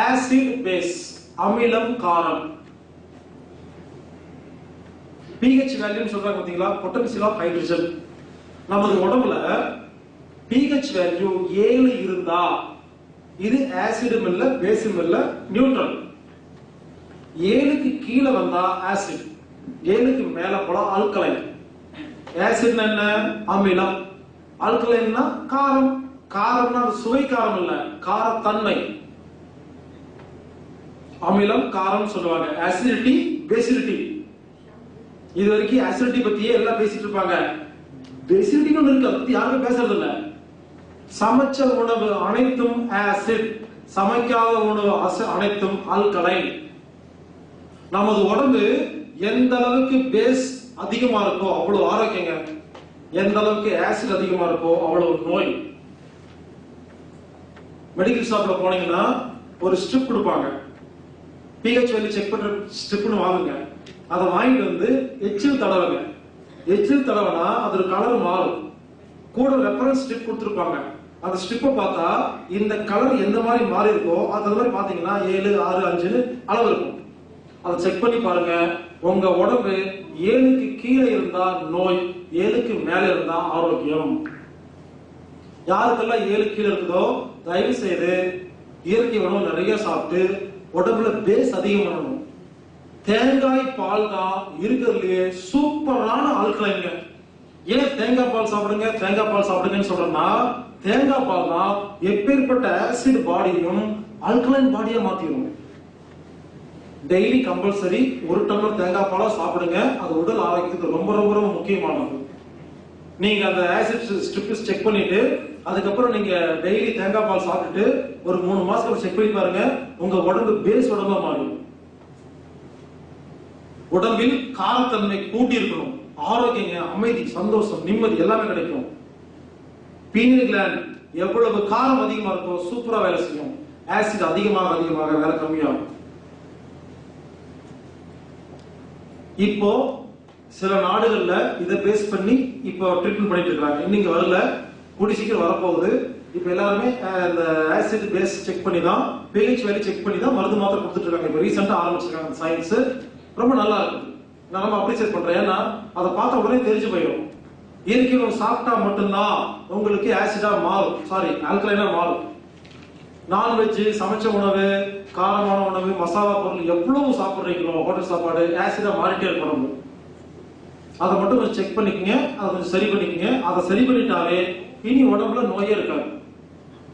Acid base, அமிலம் காரம். pH value சொல்றாங்க பாத்தீங்களா, பொட்டன்ஷியல் ஆஃப் ஹைட்ரஜன். நமது உடம்புல pH வேல்யூ 7 இருந்தா இது ஆசிடும் இல்ல பேஸும் இல்ல, நியூட்ரல். 7க்கு கீழே வந்தா ஆசிட், 7க்கு மேல போனா ஆல்கலைன். ஆசிட் என்ன? அமிலம். ஆல்கலைன்னா காரம். காரம்னா சுவை காரம் இல்ல, காரத்தன்மை. அமிலம் காரம் சொல்லுவாங்க. ஆசிடிட்டி, பேசிடிட்டி. இது வரைக்கும் ஆசிடிட்டி பத்தியே எல்லாம் பேசிட்டு இருப்பாங்க. பேசிடிட்டி ஒன்று இருக்கு, அதை பத்தி யாருமே பேசுறது இல்ல. சமைச்ச உணவு அனைத்தும் ஆசிட், சமைக்காத உணவு அனைத்தும் ஆல்கலைன். நமது உடம்பு எந்த அளவுக்கு பேஸ் அதிகமா இருக்கோ அவ்வளவு ஆரோக்கியங்க, எந்த அளவுக்கு ஆசிட் அதிகமா இருக்கோ அவ்வளவு நோய். மெடிக்கல் ஷாப்ல போனீங்கன்னா ஒரு ஸ்ட்ரிப் கொடுப்பாங்க, pH வேல்யூ செக் பண்ற ஸ்ட்ரிப்னு வாங்குங்க. அதை வாங்கிட்டு வந்து எச்சில் தடவுங்க. எச்சில் தடவைனா அதோட கலர் மாறும். கூட ரெஃபரன்ஸ் ஸ்ட்ரிப் கொடுத்துருப்பாங்க. அந்த ஸ்ட்ரிப்பை பார்த்தா இந்த கலர் எந்த மாதிரி மாறி இருக்கோ அது மாதிரி பாத்தீங்கன்னா 7, 6, 5 அளவு இருக்கும். அதை செக் பண்ணி பாருங்க. உங்க உடம்பு 7க்கு கீழே இருந்தா நோய், 7க்கு மேல இருந்தா ஆரோக்கியம். யாருக்கெல்லாம் 7 கீழே இருக்குதோ தயவு செய்து இயற்கை உணவு நிறைய சாப்பிட்டு உடம்புல பேஸ் அதிகம் பண்ணணும். தேங்காய் பால் தான் இருக்கிறதுலயே சூப்பரான ஆல்கலைன்ங்க. ஏன் தேங்காய் பால் சாப்பிடுங்க, தேங்காய் பால் சாப்பிடுங்கன்னு சொல்றேன்னா, தேங்காய் பால் தான் எப்பேற்பட்ட ஆசிட் பாடியும் ஆல்கலைன் பாடியா மாத்திடும். டெய்லி கம்பல்சரி 1 டம்ளர் தேங்காய் பாலா சாப்பிடுங்க. அது உடல் ஆரோக்கியத்துக்கு ரொம்ப ரொம்ப ரொம்ப முக்கியமானது. நீங்க அந்த ஆசிட் ஸ்ட்ரிப்ஸ் செக் பண்ணிட்டு அதுக்கப்புறம் நீங்க டெய்லி தேங்காய் பால் சாப்பிட்டுட்டு ஒரு 3 மாசத்துக்கு செக் பண்ணி பாருங்க, உங்க உடம்பு பேஸ் உடம்பா மாறும். உடம்பில் காரத்தன்மை கூட்டி இருக்கணும். ஆரோக்கியங்க, அமைதி, சந்தோஷம், நிம்மதி எல்லாமே கிடைக்கும். பீனியல் கிளாண்ட் எவ்வளவு காரம் அதிகமா இருக்கோ சூப்பரா வேலை செய்யும். ஆசிட் அதிகமாக அதிகமாக வேலை கம்மியாகும். இப்போ சில நாடுகள்ல இதை பேஸ் பண்ணி இப்போ ட்ரீட்மெண்ட் பண்ணிட்டு இருக்காங்க. இன்னைக்கு வரல, கூடி சீக்கிரம் வரப்போகுது. இப்ப எல்லாருமே இந்த ஆசிட் பேஸ் செக் பண்ணி தான், pH வேல்யூ செக் பண்ணி தான் மருந்து மாத்திரை கொடுத்துட்டு இருக்காங்க. இப்போ ரீசெண்டா ஆரம்பிச்சிருக்காங்க சயின்ஸ். ரொம்ப நல்லா இருக்குது. நான் ரொம்ப அப்ரிசியேட் பண்றேன். ஏன்னா அதை பார்த்த உடனே தெரிஞ்சு போயிடும். இயற்கை உணவு சாப்பிட்டா மட்டும்தான் உங்களுக்கு ஆசிடா மாறும், சாரி ஆல்கலைனா மாறும். நான்வெஜ், சமைச்ச உணவு, காரமான உணவு, மசாலா பொருள் எவ்வளவு சாப்பிடுறீங்களோ ஹோட்டல் சாப்பாடு ஆசிடா மாறிட்டே இருக்கணும். அதை மட்டும் கொஞ்சம் செக் பண்ணிக்கங்க, அதை கொஞ்சம் சரி பண்ணிக்கங்க. அதை சரி பண்ணிட்டாலே இனி உடம்புல நோயே இருக்காது.